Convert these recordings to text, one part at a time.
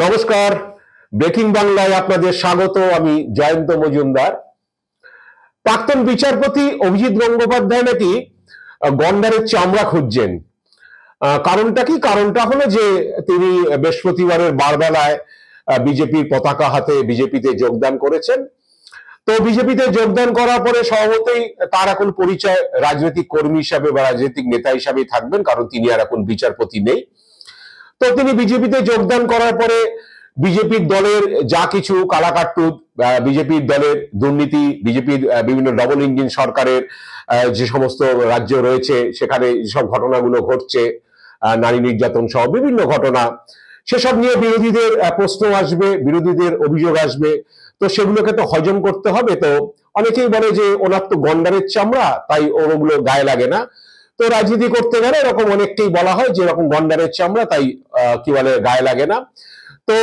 নমস্কার, ব্রেকিং বাংলায় আপনাদের স্বাগত। আমি জয়ন্ত মজুমদার। প্রাক্তন বিচারপতি অভিজিৎ গঙ্গোপাধ্যায় নাকি গন্ডারের চামড়া খুঁজছেন। কারণটা কি? কারণটা হলো যে তিনি বৃহস্পতিবারের বারবেলায় বিজেপির পতাকা হাতে বিজেপিতে যোগদান করেছেন। তো বিজেপিতে যোগদান করার পরে স্বভাবতই তার এখন পরিচয় রাজনৈতিক কর্মী হিসাবে বা রাজনৈতিক নেতা হিসাবেই থাকবেন, কারণ তিনি আর এখন বিচারপতি নেই। তো তিনি বিজেপিতে যোগদান করার পরে বিজেপির দলের যা কিছু কালাকাট্টুদ, বিজেপির দলের দুর্নীতি, বিজেপির বিভিন্ন ডবল ইঞ্জিন সরকারের যে সমস্ত রাজ্য রয়েছে সেখানে যেসব ঘটনাগুলো ঘটছে, নারী নির্যাতন সহ বিভিন্ন ঘটনা, সেসব নিয়ে বিরোধীদের প্রশ্ন আসবে, বিরোধীদের অভিযোগ আসবে। তো সেগুলোকে তো হজম করতে হবে। তো অনেকেই বলে যে ওনার তো গন্ডারের চামড়া, তাই ওগুলো গায়ে লাগে না। তো রাজনীতি করতে গেলে এরকম অনেককেই বলা হয় যে এরকম গন্ডারের চামড়া, তাই কি বলে গায়ে লাগে না। তো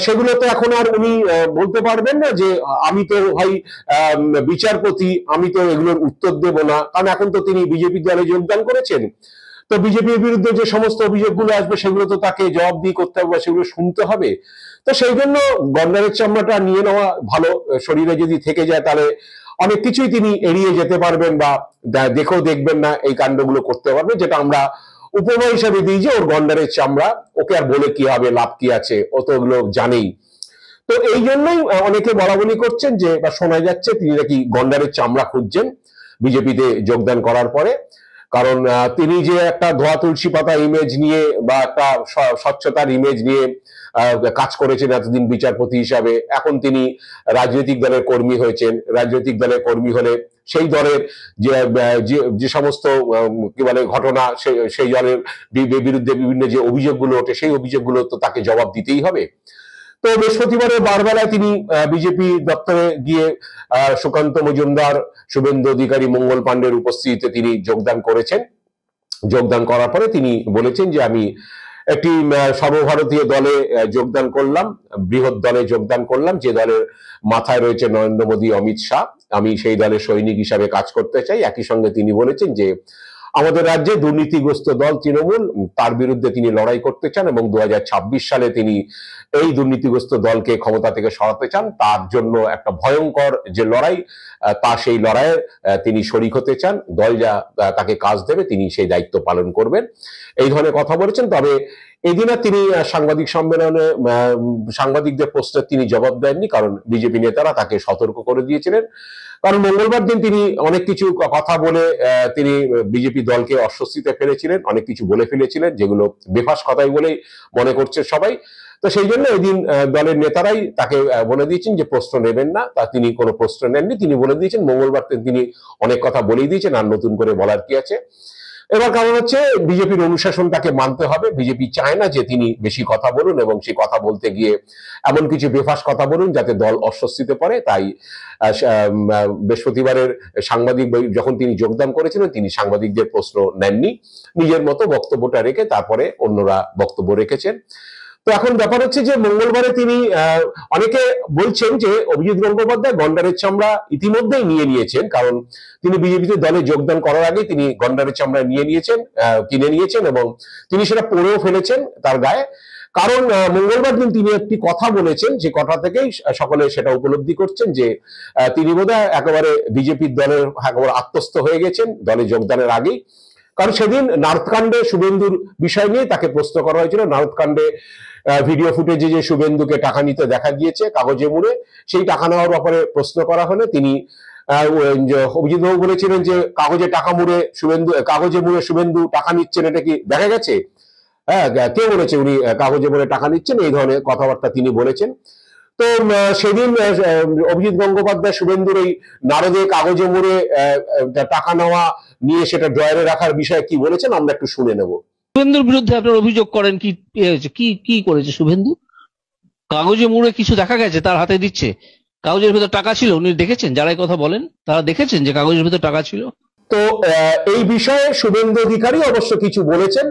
সেগুলো তো এখন আর উনি বলতে পারবেন না যে আমি তো ভাই বিচারপতি, আমি তো এগুলোর উত্তর দেব না, কারণ এখন তো তিনি বিজেপি দলে যোগদান করেছেন। তো বিজেপির বিরুদ্ধে যে সমস্ত অভিযোগগুলো আসবে সেগুলো তো তাকে জবাবদিহি করতে হবে, সেগুলো শুনতে হবে। তো সেই জন্য গন্ডারের চামড়াটা নিয়ে নেওয়া ভালো। শরীরে যদি থেকে যায় তাহলে অনেক কিছুই তিনি এড়িয়ে যেতে পারবেন, বা দেখেও দেখবেন না, এই কাণ্ডগুলো করতে পারবেন, যেটা আমরা উপমা হিসাবে দিই যে ওর গন্ডারের চামড়া, ওকে আর বলে কি হবে, লাভ কি আছে, ও তো ওগুলো জানেই। তো এই জন্যই অনেকে বলা বলি করছেন যে, বা শোনা যাচ্ছে তিনি নাকি গন্ডারের চামড়া খুঁজছেন বিজেপিতে যোগদান করার পরে। কারণ তিনি যে একটা ধোয়া তুলসী পাতা ইমেজ নিয়ে বা একটা স্বচ্ছতার ইমেজ নিয়ে কাজ করেছেন এতদিন বিচারপতি হিসাবে, এখন তিনি রাজনৈতিক দলের কর্মী হয়েছেন। রাজনৈতিক দলের কর্মী হলে সেই দলের যে সমস্ত কি বলে ঘটনা, সেই দলের বিরুদ্ধে বিভিন্ন যে অভিযোগগুলো ওঠে, সেই অভিযোগগুলো তো তাকে জবাব দিতেই হবে। তো বৃহস্পতিবারের বারবেলায় তিনি বিজেপি দপ্তরে গিয়ে সুকান্ত মজুমদার, শুভেন্দু অধিকারী, মঙ্গল পাণ্ডের উপস্থিতিতে তিনি যোগদান করেছেন। যোগদান করার পরে তিনি বলেছেন যে আমি একটি সর্বভারতীয় দলে যোগদান করলাম, বৃহৎ দলে যোগদান করলাম, যে দলের মাথায় রয়েছে নরেন্দ্র মোদী, অমিত শাহ। আমি সেই দলের সৈনিক হিসাবে কাজ করতে চাই। একই সঙ্গে তিনি বলেছেন যে আমাদের রাজ্যে দুর্নীতিগ্রস্ত দল তৃণমূল, তার বিরুদ্ধে তিনি লড়াই করতে চান এবং 2026 সালে তিনি এই দুর্নীতিগ্রস্ত দলকে ক্ষমতা থেকে সরাতে চান। তার জন্য একটা ভয়ঙ্কর যে লড়াই, সেই লড়াইয়ে তিনি শরিক হতে চান। দল যা তাকে কাজ দেবে তিনি সেই দায়িত্ব পালন করবেন, এই ধরনের কথা বলেছেন। তবে এদিনে তিনি সাংবাদিক সম্মেলনে সাংবাদিকদের প্রশ্নের তিনি জবাব দেননি, কারণ বিজেপি নেতারা তাকে সতর্ক করে দিয়েছিলেন। কারণ মঙ্গলবার দিন তিনি অনেক কিছু কথা বলে তিনি বিজেপি দলকে অস্বস্তিতে ফেলেছিলেন, অনেক কিছু বলে ফেলেছিলেন যেগুলো বেফাস কথাই বলেই মনে করছে সবাই। তো সেই জন্য এদিন দলের নেতারাই তাকে বলে দিয়েছেন যে প্রশ্ন নেবেন না। তা তিনি কোনো প্রশ্ন নেননি। তিনি বলে দিয়েছেন মঙ্গলবার তিনি অনেক কথা বলেই দিয়েছেন, আর নতুন করে বলার কি আছে। এবার কারণ হচ্ছে বিজেপির অনুশাসন তাকে মানতে হবে। বিজেপি চায় না যে তিনি বেশি কথা বলুন এবং সেই কথা বলতে গিয়ে এমন কিছু বেফাস কথা বলুন যাতে দল অস্বস্তিতে পড়ে। তাই বৃহস্পতিবারের সাংবাদিক যখন তিনি যোগদান করেছিলেন, তিনি সাংবাদিকদের প্রশ্ন নেননি, নিজের মতো বক্তব্যটা রেখে তারপরে অন্যরা বক্তব্য রেখেছেন। তো এখন ব্যাপার হচ্ছে যে মঙ্গলবারে তিনি অনেকে বলছেন যে অভিজিৎ গঙ্গোপাধ্যায় গন্ডারের চামড়া ইতিমধ্যেই নিয়ে নিয়েছেন, কারণ তিনি বিজেপিতে দলে যোগদান করার আগে তিনি গন্ডারের চামড়া নিয়ে নিয়েছেন, কিনে নিয়েছেন, এবং তিনি সেটা পরেও ফেলেছেন তার গায়ে। কারণ মঙ্গলবার দিন তিনি একটি কথা বলেছেন, যে কথা থেকেই সকলে সেটা উপলব্ধি করছেন যে তিনি বোধহয় একেবারে বিজেপির দলের একেবারে আত্মস্থ হয়ে গেছেন দলে যোগদানের আগেই। কারণ সেদিন নারদকাণ্ডে শুভেন্দুর বিষয় নিয়ে তাকে প্রশ্ন করা হয়েছিল। নারদকাণ্ডে ভিডিও ফুটেজে যে শুভেন্দুকে টাকা নিতে দেখা গিয়েছে কাগজে মুড়ে, সেই টাকা নেওয়ার ব্যাপারে প্রশ্ন করা হলে তিনি অভিজিৎ বাবু বলেছিলেন যে কাগজে মুড়ে শুভেন্দু টাকা নিচ্ছেন, এটা কি দেখা গেছে? হ্যাঁ, কে বলেছে উনি কাগজে মুড়ে টাকা নিচ্ছেন? এই ধরনের কথাবার্তা তিনি বলেছেন। তো সেদিন অভিজিৎ গঙ্গোপাধ্যায় শুভেন্দুর এই নারদে কাগজে মুড়ে টাকা নেওয়া নিয়ে সেটা ড্রয়ারে রাখার বিষয়ে কি বলেছেন আমরা একটু শুনে নেব। শুভেন্দুর বিরুদ্ধে আপনার অভিযোগ করেন কি হয়েছে? কি করেছে শুভেন্দু? কাগজে মুড়ে কিছু দেখা গেছে তার হাতে দিচ্ছে? কাগজের ভেতর টাকা ছিল? উনি দেখেছেন? যারাই কথা বলেন তারা দেখেছেন যে কাগজের ভেতর টাকা ছিল? তো এই বিষয়ে শুভেন্দু অধিকারী অবশ্য কিছু বলেছেন।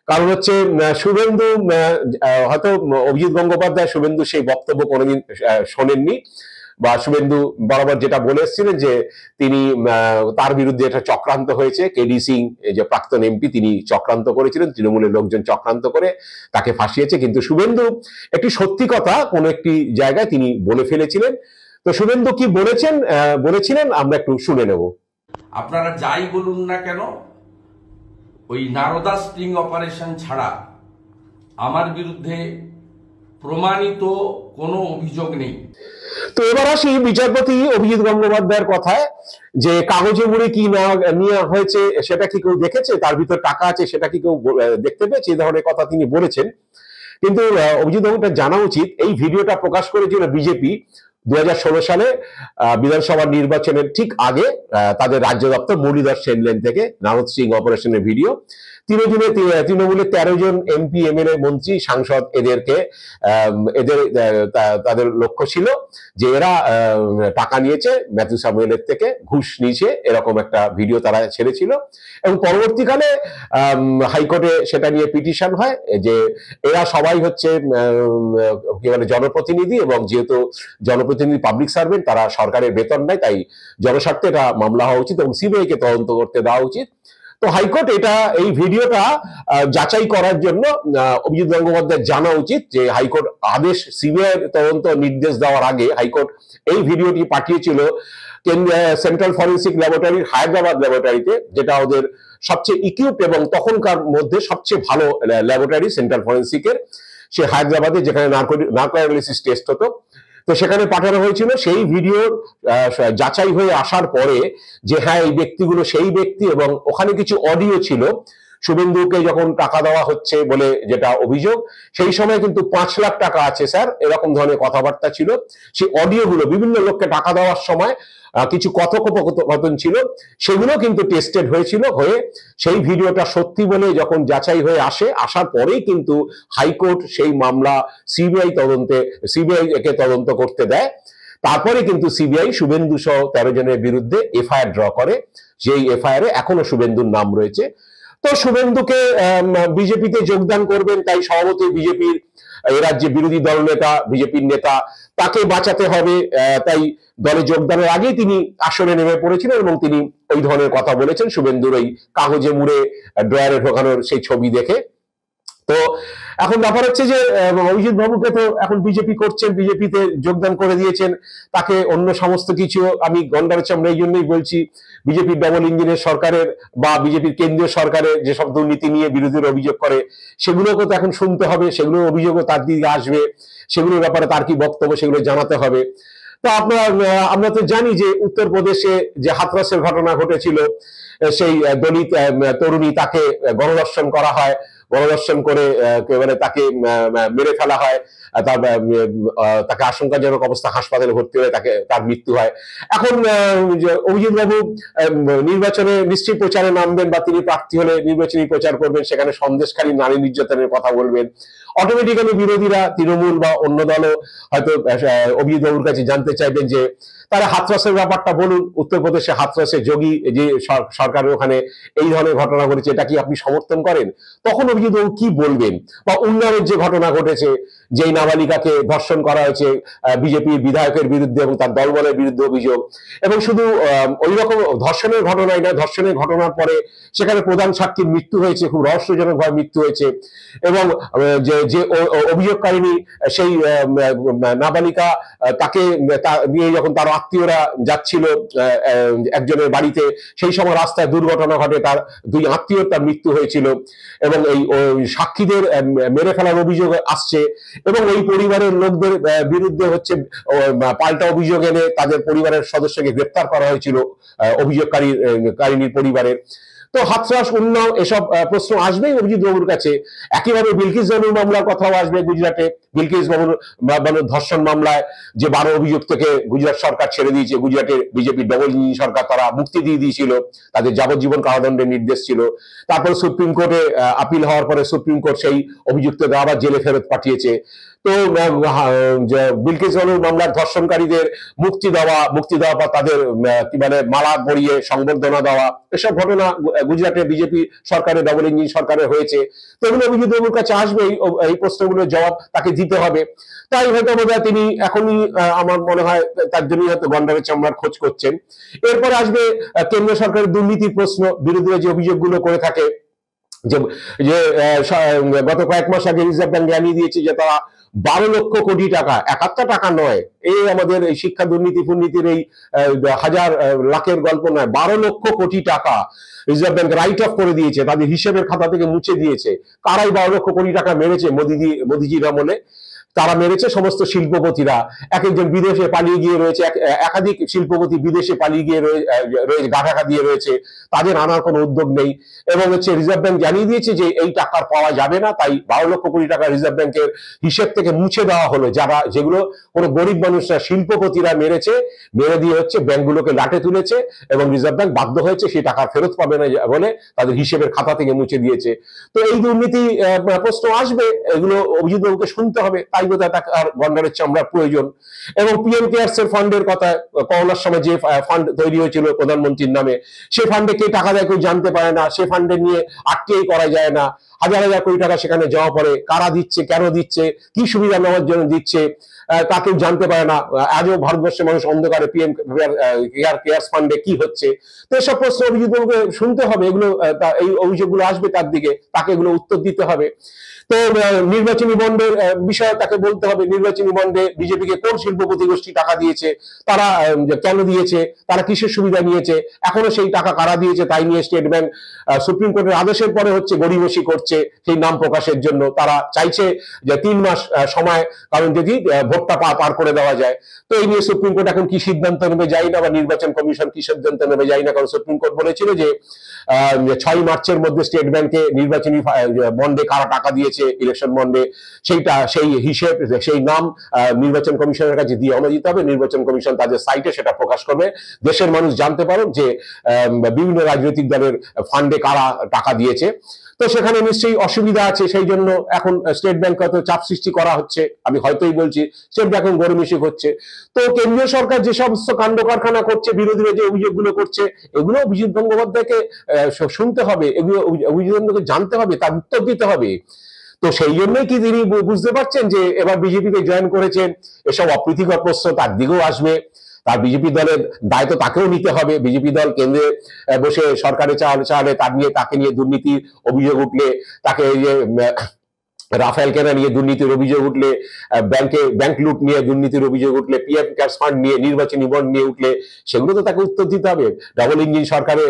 কারণ হচ্ছে শুভেন্দু হয়তো অভিজিৎ গঙ্গোপাধ্যায় শুভেন্দু সেই বক্তব্য কোনোদিন শোনেননি। বা শুভেন্দু বরাবর যেটা বলে এসেছিলেন যে তিনি তার বিরুদ্ধে এটা চক্রান্ত হয়েছে, কেডি সিং যে প্রাক্তন এমপি তিনি চক্রান্ত করেছিলেন, তৃণমূলের লোকজন চক্রান্ত করে তাকে ফাঁসিয়েছে। কিন্তু শুভেন্দু একটি সত্যি কথা কোন একটি জায়গায় তিনি বলে ফেলেছিলেন। তো শুভেন্দু কি বলেছিলেন আমরা একটু শুনে নেব। আপনারা যাই বলুন না কেন, ওই নারদা স্টিং অপারেশন ছাড়া আমার বিরুদ্ধে প্রমাণিত কোনো অভিযোগ নেই। তো এবার আসি বিচারপতি অভিজিৎ গঙ্গোপাধ্যায়ের কথায়, যে কাগজে মুড়ে কি নেওয়া হয়েছে সেটা কি কেউ দেখেছে, তার ভিতর টাকা আছে সেটা কি কেউ দেখতে পেয়েছে, এই ধরনের কথা তিনি বলেছেন। কিন্তু অভিজিৎ বাবুটা জানা উচিত এই ভিডিওটা প্রকাশ করেছিল বিজেপি 2016 সালে বিধানসভা নির্বাচনের ঠিক আগে তাদের রাজ্য দপ্তর মুরলীধর সেন লেন থেকে নারদ সিং অপারেশনের ভিডিও। তৃণমূলের 13 জন এমপি, এমএলএ, মন্ত্রী, সাংসদ তাদের লক্ষ্য ছিল যে এরা টাকা নিয়েছে ম্যাথিউ স্যামুয়েলের থেকে, ঘুষ নিয়েছে, এরকম একটা ভিডিও তারা ছেড়েছিল। এবং পরবর্তীকালে হাইকোর্টে সেটা নিয়ে পিটিশন হয় যে এরা সবাই হচ্ছে কি বলে জনপ্রতিনিধি, এবং যেহেতু জনপ্রতিনিধি পাবলিক সার্ভেন্ট, তারা সরকারের বেতন নেয়, তাই জনস্বার্থে এটা মামলা হওয়া উচিত এবং সিবিআই কে তদন্ত করতে দেওয়া উচিত। তো হাইকোর্ট এই ভিডিওটা যাচাই করার জন্য অভিজিৎ গঙ্গোপাধ্যায় জানা উচিত যে হাইকোর্ট আদেশ সিবিআই তদন্ত নির্দেশ দেওয়ার আগে হাইকোর্ট এই ভিডিওটি পাঠিয়েছিল সেন্ট্রাল ফরেন্সিক ল্যাবরেটরি হায়দ্রাবাদ ল্যাবরেটরিতে, যেটা ওদের সবচেয়ে ইকুইপড এবং তখনকার মধ্যে সবচেয়ে ভালো ল্যাবরেটরি সেন্ট্রাল ফরেন্সিকের, সে হায়দ্রাবাদে, যেখানে নার্কো অ্যানালিসিস টেস্ট হতো। তো সেখানে পাঠানো হয়েছিল। সেই ভিডিও যাচাই হয়ে আসার পরে যে হ্যাঁ এই ব্যক্তিগুলো সেই ব্যক্তি, এবং ওখানে কিছু অডিও ছিল শুভেন্দুকে যখন টাকা দেওয়া হচ্ছে বলে যেটা অভিযোগ, সেই সময় কিন্তু 5 লাখ টাকা আছে স্যার, এরকম ধরনের কথাবার্তা ছিল। সেই অডিওগুলো বিভিন্ন লোককে টাকা দেওয়ার সময় কিছু কথোপকথন ছিল, সেগুলো কিন্তু টেস্টেড হয়েছিল, হয়ে সেই ভিডিওটা সত্যি বলে যখন যাচাই হয়ে আসার পরেই কিন্তু হাইকোর্ট সেই মামলা সিবিআই কে তদন্ত করতে দেয়। তারপরে কিন্তু সিবিআই শুভেন্দু সহ 13 জনের বিরুদ্ধে এফআইআর ড্র করে, যেই এফআইআর এ এখনো শুভেন্দুর নাম রয়েছে। তো শুভেন্দুকে বিজেপিতে যোগদান করবেন, তাই সভাপতি বিজেপির এ রাজ্যে বিরোধী দল নেতা, বিজেপির নেতা, তাকে বাঁচাতে হবে, তাই দলে যোগদানের আগেই তিনি আসনে নেমে পড়েছিলেন এবং তিনি ওই ধরনের কথা বলেছেন শুভেন্দুর ওই কাগজে মুড়ে ড্রয়ারে ঢোকানোর সেই ছবি দেখে। তো এখন ব্যাপার হচ্ছে যে অভিজিৎ বাবুকে তো এখন বিজেপি করছেন, বিজেপিতে যোগদান করে দিয়েছেন, তাকে অন্য সমস্ত কিছু আমি গন্ডার চামড়া এই জন্যই বলছি, বিজেপির ডবল ইঞ্জিনের সরকারের বা বিজেপির কেন্দ্রীয় সরকারের যেসব দুর্নীতি নিয়ে বিরোধীরা অভিযোগ করে সেগুলোকে তো এখন শুনতে হবে, সেগুলোর অভিযোগও তার দিকে আসবে, সেগুলোর ব্যাপারে তার কি বক্তব্য সেগুলো জানাতে হবে। তো আমরা তো জানি যে উত্তরপ্রদেশে যে হাথরসের ঘটনা ঘটেছিল, সেই দলিত তরুণী, তাকে গণধর্ষণ করা হয়, গণধর্ষণ করে একেবারে তাকে মেরে ফেলা হয়, তাকে আশঙ্কাজনক অবস্থা হাসপাতালে ভর্তি হয়ে তার মৃত্যু হয়। এখন অভিজিৎ বাবু নির্বাচনে নিশ্চয়ই প্রচারে নামবেন, বা তিনি প্রার্থী হলে নির্বাচনী প্রচার করবেন, সেখানে সন্দেশখালী নারী নির্যাতনের কথা বলবেন। অটোমেটিক্যালি বিরোধীরা, তৃণমূল বা অন্য দলও হয়তো অভিজিৎ বাবুর কাছে জানতে চাইবেন যে তারা হাথরসের ব্যাপারটা বলুন, উত্তরপ্রদেশে হাথরসে যোগী যে সরকারের ওখানে এই ধরনের ঘটনা ঘটেছে, এটা কি আপনি সমর্থন করেন? তখন অভিজিৎ বাবু কি বলবেন? বা উন্নয়নের যে ঘটনা ঘটেছে, যেই নাবালিকাকে ধর্ষণ করা হয়েছে বিজেপির বিধায়কের বিরুদ্ধে এবং তার দলবলের বিরুদ্ধে অভিযোগ, এবং শুধু ওই রকম ধর্ষণের ঘটনাই না, ধর্ষণের ঘটনার পরে সেখানে প্রধান সাক্ষীর মৃত্যু হয়েছে, খুব রহস্যজনকভাবে মৃত্যু হয়েছে, এবং যে অভিযোগকারিনী সেই নাবালিকা, তাকে নিয়ে যখন তার আত্মীয়রা যাচ্ছিল একজনের বাড়িতে, সেই সময় রাস্তায় দুর্ঘটনা ঘটে, তার 2 আত্মীয়র তার মৃত্যু হয়েছিল, এবং এই সাক্ষীদের মেরে ফেলার অভিযোগ আসছে, এবং ওই পরিবারের লোকদের বিরুদ্ধে পাল্টা অভিযোগ এনে তাদের পরিবারের সদস্যকে গ্রেপ্তার করা হয়েছিল অভিযোগকারীর পরিবারের। তো হাথরস, উন্নাও, এসব প্রশ্ন আসবেই অভিজিৎ বাবুর কাছে। একইভাবে বিলকিস বানুর মামলার কথাও আসবে গুজরাটে। বিলকিস বানুর ধর্ষণ মামলায় যে 12 অভিযুক্তকে গুজরাট সরকার ছেড়ে দিয়েছে, গুজরাটের বিজেপির ডবল ইঞ্জিন সরকার, তারা মুক্তি দিয়ে দিয়েছিল, তাদের যাবজ্জীবন কারাদণ্ডের নির্দেশ ছিল। তারপর সুপ্রিম কোর্টে আপিল হওয়ার পরে সুপ্রিম কোর্ট সেই অভিযুক্তকে আবার জেলে ফেরত পাঠিয়েছে। তো বিলকিস বানুর মামলার ধর্ষণকারীদের মুক্তি দেওয়া বা তাদের কি মানে মালা পরিয়ে সংবর্ধনা দেওয়া, এসব ঘটনা গুজরাটে বিজেপি সরকারের ডবল ইঞ্জিন সরকারের হয়েছে। তো এগুলো অভিজিৎ বাবুর কাছে আসবে, এই প্রশ্নগুলোর জবাব তাকে দিতে হবে। তাই হয়তো বোধহয় তিনি এখনই আমার মনে হয় তার জন্যই হয়তো গন্ডারের চামড়ার খোঁজ করছেন। এরপরে আসবে কেন্দ্র সরকারের দুর্নীতির প্রশ্ন, বিরোধীরা যে অভিযোগগুলো করে থাকে যে যে গত কয়েক মাস আগে রিজার্ভ ব্যাংক জানিয়ে দিয়েছে যে তারা 12 লক্ষ কোটি টাকা, একাত্তর টাকা নয়, এই আমাদের এই শিক্ষা দুর্নীতি ফুর্নীতির এই হাজার লাখের গল্প নয়, 12 লক্ষ কোটি টাকা রিজার্ভ ব্যাংক রাইট অফ করে দিয়েছে, তাদের হিসেবের খাতা থেকে মুছে দিয়েছে। কারাই 12 লক্ষ কোটি টাকা মেরেছে মোদিজির আমলে? তারা মেরেছে সমস্ত শিল্পপতিরা। এক একজন বিদেশে পালিয়ে গিয়ে রয়েছে, একাধিক শিল্পপতি বিদেশে পালিয়ে গিয়ে রয়েছে, গা ঢাকা দিয়ে রয়েছে, তাদের আনার কোনো উদ্যোগ নেই। এবং রিজার্ভ ব্যাংক জানিয়ে দিয়েছে যে এই টাকার পাওয়া যাবে না, তাই 12 লক্ষ কোটি টাকা রিজার্ভ ব্যাংকের হিসেব থেকে মুছে দেওয়া হলো। যেগুলো কোনো গরিব মানুষরা শিল্পপতিরা মেরেছে, মেরে দিয়ে ব্যাংকগুলোকে লাটে তুলেছে এবং রিজার্ভ ব্যাংক বাধ্য হয়েছে সেই টাকা ফেরত পাবে না বলে তাদের হিসেবের খাতা থেকে মুছে দিয়েছে। তো এই দুর্নীতি প্রশ্ন আসবে, এগুলো অভিজিৎ বাবুকে শুনতে হবে, তাই বোধহয় তাকে আর গন্ডারের চামড়ার প্রয়োজন। এবং পিএম কেয়ারস এর ফান্ডের কথা, করোনার সময় যে ফান্ড তৈরি হয়েছিল প্রধানমন্ত্রীর নামে, সে ফান্ডে কে টাকা দেয় কেউ জানতে পারে না, সে ফান্ডে নিয়ে আটকেই করা যায় না, হাজার হাজার কোটি টাকা সেখানে জমা পড়ে, কারা দিচ্ছে, কেন দিচ্ছে, কি সুবিধা নেওয়ার জন্য দিচ্ছে, তা কেউ জানতে পারে না। আজও ভারতবর্ষের মানুষ অন্ধকারে পিএম কেয়ারস ফান্ডে কি হচ্ছে। তো এসব প্রশ্ন অভিজিৎ বাবুকে শুনতে হবে, এগুলো এই অভিযোগগুলো আসবে তার দিকে, তাকে এগুলো উত্তর দিতে হবে। তো নির্বাচনী বন্ডের বিষয়ে তাকে বলতে হবে, নির্বাচনী বন্ডে বিজেপিকে কোন শিল্পপতি গোষ্ঠী টাকা দিয়েছে, তারা কেন দিয়েছে, তারা কিসের সুবিধা নিয়েছে, এখনো সেই টাকা কারা দিয়েছে, তাই নিয়ে স্টেট ব্যাংক সুপ্রিম কোর্টের আদেশের পরে গড়িমসি করছে সেই নাম প্রকাশের জন্য। তারা চাইছে যে 3 মাস সময়, কারণ যদি ভোটটা পার করে দেওয়া যায়। তো এই নিয়ে সুপ্রিম কোর্ট এখন কি সিদ্ধান্ত নেবে যাই না, বা নির্বাচন কমিশন কি সিদ্ধান্ত নেবে যাই না, কারণ সুপ্রিম কোর্ট বলেছিল যে 6 মার্চের মধ্যে স্টেট ব্যাংকে নির্বাচনী বন্ডে কারা টাকা দিয়েছে, ইলেকশন বন্ডে, সেই হিসেব, সেই নাম নির্বাচন কমিশনের কাছে দিয়ে দিতে হবে। নির্বাচন কমিশন তাদের সাইটে সেটা প্রকাশ করবে, দেশের মানুষ জানতে পারে যে বিভিন্ন রাজনৈতিক দলের ফান্ডে কারা টাকা দিয়েছে। তো সেখানে নিশ্চয়ই অসুবিধা আছে, সেই জন্য এখন স্টেট ব্যাংক হয়তো চাপ সৃষ্টি করা হচ্ছে, আমি হয়তোই বলছি, স্টেট ব্যাংক এখন গড়িমসি করছে। তো কেন্দ্রীয় সরকার যে সমস্ত কাণ্ড কারখানা করছে, বিরোধীরা যে অভিযোগগুলো করছে, এগুলো অভিজিৎ গঙ্গোপাধ্যায়কে শুনতে হবে, এগুলো অভিজিৎ গঙ্গোপাধ্যায়কে জানতে হবে, তার উত্তর দিতে হবে। তো সেই জন্যই কি তিনি বুঝতে পারছেন যে এবার বিজেপিতে জয়েন করেছেন, এসব অপ্রীতিকর প্রশ্ন তার দিকেও আসবে, তার বিজেপি দলের দায়িত্ব তাকেও নিতে হবে। বিজেপি দল কেন্দ্রে বসে সরকারে চালালে তাকে নিয়ে দুর্নীতির অভিযোগ উঠলে, তাকে রাফেল কেনা নিয়ে দুর্নীতির অভিযোগ উঠলে, ব্যাংক লুট নিয়ে দুর্নীতির অভিযোগ উঠলে, পিএম কেয়ারস ফান্ড নিয়ে, নির্বাচনী বন্ড নিয়ে উঠলে, সেগুলো তো তাকে উত্তর দিতে হবে। ডাবল ইঞ্জিন সরকারে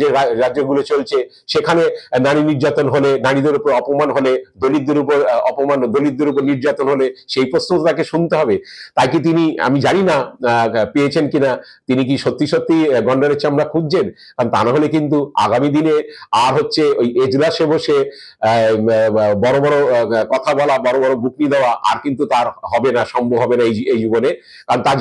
যে রাজ্যগুলো চলছে, সেখানে নারী নির্যাতন হলে, নারীদের উপর অপমান হলে, দলিতদের উপর অপমান, দলিতদের উপর নির্যাতন হলে, সেই প্রশ্ন তাকে শুনতে হবে। তাই কি তিনি, আমি জানি না পেয়েছেন কিনা, তিনি কি সত্যি সত্যি গন্ডারের চামড়া খুঁজছেন? কারণ তা না হলে কিন্তু আগামী দিনে আর ওই এজলাসে বসে বড় বড় কথা বলা, বড় বড় বুকনি দেওয়া আর কিন্তু তার হবে না, সম্ভব হবে না এই জীবনে। কারণ তার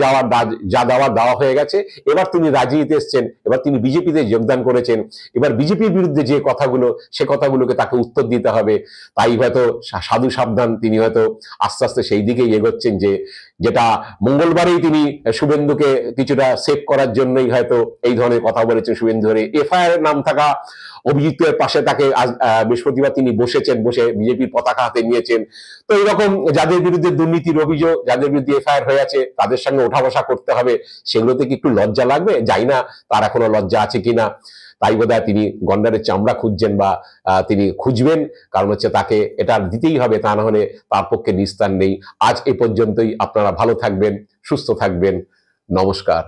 যা দেওয়া হয়ে গেছে। এবার তিনি রাজনীতিতে এসছেন, এবার তিনি বিজেপিতে যোগদান করেছেন, এবার বিজেপির বিরুদ্ধে যে কথাগুলো, সে কথাগুলোকে তাকে উত্তর দিতে হবে। তাই হয়তো সাধু সাবধান, তিনি হয়তো আস্তে আস্তে সেই দিকেই এগোচ্ছেন, যেটা মঙ্গলবারেই তিনি শুভেন্দুকে কিছুটা সেভ করার জন্যই হয়তো এই ধরনের কথা বলেছেন। শুভেন্দু এফআইআর নাম থাকা অভিযুক্তের পাশে তাকে বৃহস্পতিবার তিনি বসে বিজেপির পতাকা হাতে নিয়েছেন। তো এইরকম যাদের বিরুদ্ধে দুর্নীতির অভিযোগ, যাদের বিরুদ্ধে এফআইআর হয়ে আছে, তাদের সঙ্গে ওঠা বসা করতে হবে। সেগুলোতে কি একটু লজ্জা লাগবে? জানি না তার এখনো লজ্জা আছে কিনা। তাই বোধহয় তিনি গন্ডারের চামড়া খুঁজছেন, বা তিনি খুঁজবেন, কারণ তাকে এটা দিতেই হবে, তা না হলে তার পক্ষে নিস্তার নেই। আজ এ পর্যন্তই। আপনারা ভালো থাকবেন, সুস্থ থাকবেন। নমস্কার।